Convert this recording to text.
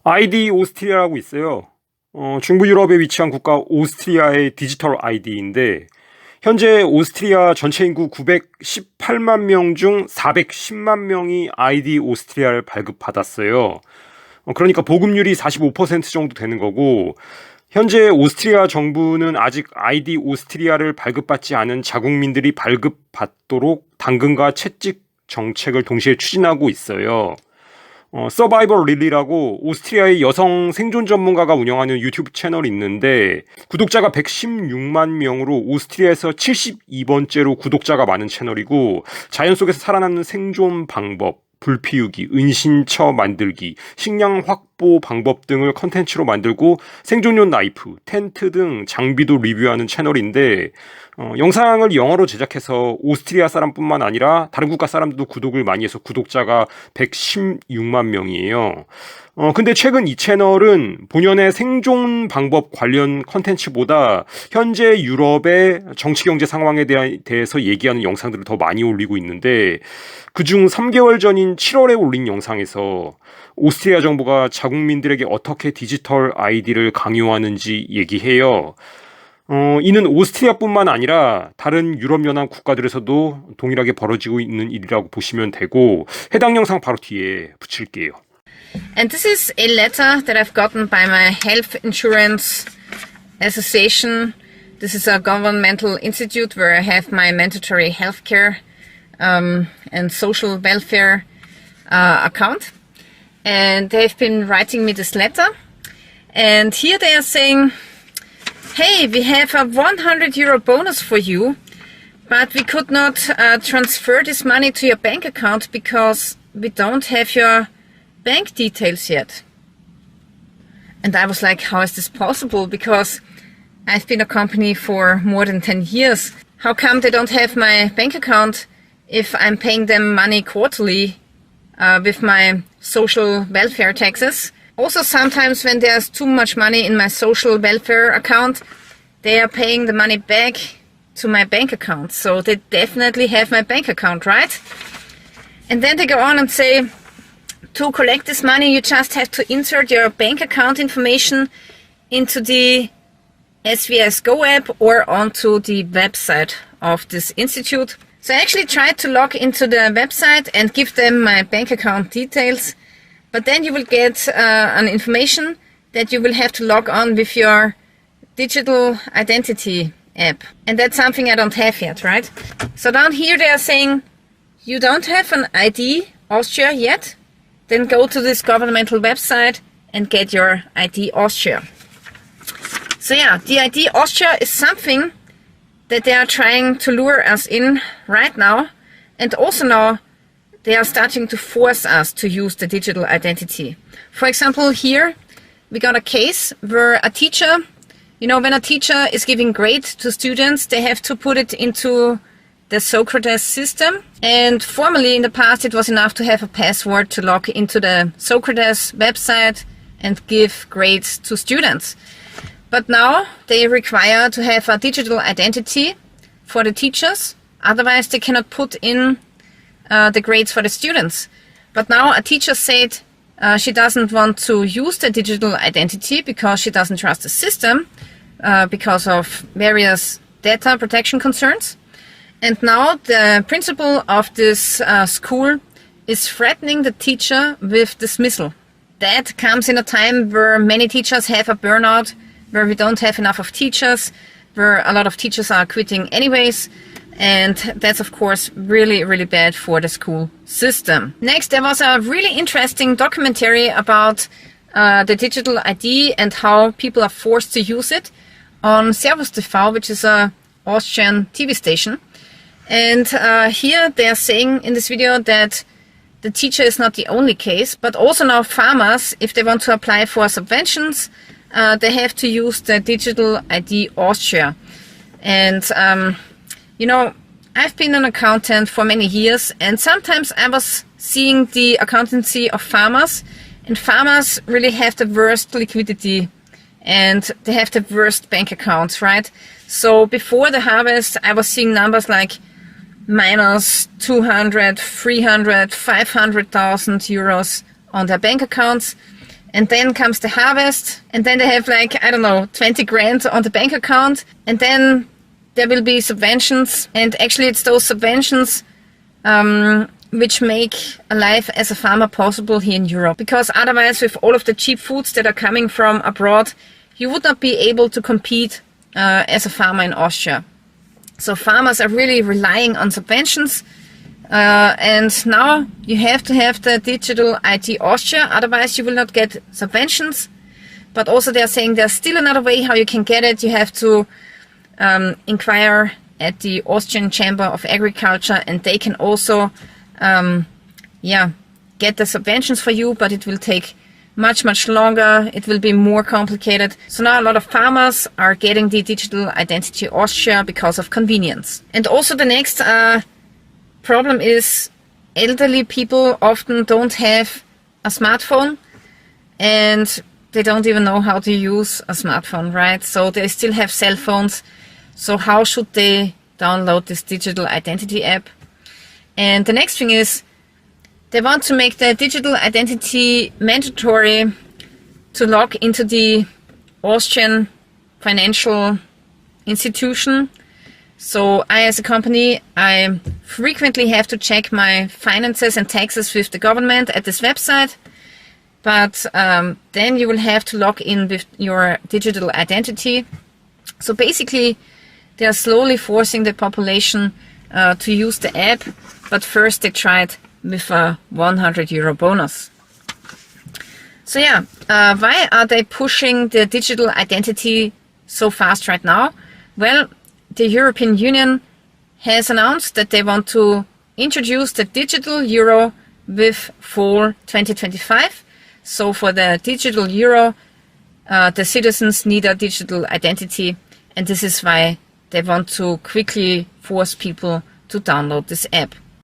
ID 오스트리아라고 있어요. 중부 유럽에 위치한 국가 오스트리아의 디지털 아이디인데 현재 오스트리아 전체 인구 918만 명 중 410만 명이 아이디 오스트리아를 발급받았어요. 그러니까 보급률이 45% 정도 되는 거고 현재 오스트리아 정부는 아직 아이디 오스트리아를 발급받지 않은 자국민들이 발급받도록 당근과 채찍 정책을 동시에 추진하고 있어요. 서바이벌 릴리라고 오스트리아의 여성 생존 전문가가 운영하는 유튜브 채널이 있는데 구독자가 116만 명으로 오스트리아에서 72번째로 구독자가 많은 채널이고 자연 속에서 살아남는 생존 방법, 불 피우기, 은신처 만들기, 식량 확보 방법 등을 컨텐츠로 만들고 생존용 나이프, 텐트 등 장비도 리뷰하는 채널인데 영상을 영어로 제작해서 오스트리아 사람뿐만 아니라 다른 국가 사람들도 구독을 많이 해서 구독자가 116만 명이에요. 근데 최근 이 채널은 본연의 생존 방법 관련 컨텐츠보다 현재 유럽의 정치 경제 상황에 대해서 얘기하는 영상들을 더 많이 올리고 있는데 그중 3개월 전인 7월에 올린 영상에서 오스트리아 정부가 자국민들에게 어떻게 디지털 아이디를 강요하는지 얘기해요. 이는 오스트리아뿐만 아니라 다른 유럽연합 국가들에서도 동일하게 벌어지고 있는 일이라고 보시면 되고 해당 영상 바로 뒤에 붙일게요. And this is a letter that I've gotten by my health insurance association. This is a governmental institute where I have my mandatory healthcare and social welfare account. And they've been writing me this letter. And here they are saying, hey, we have a 100 euro bonus for you, but we could not transfer this money to your bank account because we don't have your bank details yet. And I was like, how is this possible? Because I've been a company for more than 10 years. How come they don't have my bank account if I'm paying them money quarterly with my social welfare taxes? Also, sometimes when there's too much money in my social welfare account, they are paying the money back to my bank account. So they definitely have my bank account, right? And then they go on and say, to collect this money, you just have to insert your bank account information into the SVS Go app or onto the website of this institute. So I actually tried to log into the website and give them my bank account details, but then you will get an information that you will have to log on with your digital identity app. And that's something I don't have yet, right? So down here they are saying, you don't have an ID Austria yet? Then go to this governmental website and get your ID Austria. So yeah, the ID Austria is something that they are trying to lure us in right now. And also now they are starting to force us to use the digital identity. For example, here we got a case where a teacher, you know, when a teacher is giving grades to students, they have to put it into the Socrates system. And formerly in the past it was enough to have a password to log into the Socrates website and give grades to students. But now they require to have a digital identity for the teachers, otherwise they cannot put in the grades for the students. But now a teacher said she doesn't want to use the digital identity because she doesn't trust the system because of various data protection concerns. And now the principal of this school is threatening the teacher with dismissal. That comes in a time where many teachers have a burnout, where we don't have enough of teachers, where a lot of teachers are quitting anyways. And that's of course really, really bad for the school system. Next, there was a really interesting documentary about the digital ID and how people are forced to use it on Servus TV, which is a Austrian TV station. And here they are saying in this video that the teacher is not the only case, but also now farmers, if they want to apply for subventions, they have to use the digital ID Austria. And you know, I've been an accountant for many years, and sometimes I was seeing the accountancy of farmers, and farmers really have the worst liquidity and they have the worst bank accounts, right? So before the harvest, I was seeing numbers like minus 200, 300, 500,000 euros on their bank accounts. and then comes the harvest, and then they have like, I don't know, 20 grand on the bank account, and then there will be subventions, and actually it's those subventions which make a life as a farmer possible here in Europe. Because otherwise, with all of the cheap foods that are coming from abroad, you would not be able to compete as a farmer in Austria. So farmers are really relying on subventions, and now you have to have the digital ID Austria, otherwise you will not get subventions. But also they are saying there's still another way how you can get it. You have to inquire at the Austrian Chamber of Agriculture, and they can also get the subventions for you, but it will take much longer. It will be more complicated. So now a lot of farmers are getting the digital identity Austria because of convenience. And also the next problem is elderly people often don't have a smartphone, and they don't even know how to use a smartphone, right? So they still have cell phones. So how should they download this digital identity app? And the next thing is they want to make the digital identity mandatory to log into the Austrian financial institution. So I, as a company, I frequently have to check my finances and taxes with the government at this website. But then you will have to log in with your digital identity. So basically, they are slowly forcing the population to use the app. But first they tried with a €100 bonus. So yeah, why are they pushing the digital identity so fast right now? Well, the European Union has announced that they want to introduce the digital euro with fall 2025. So for the digital euro, the citizens need a digital identity, and this is why they want to quickly force people to download this app.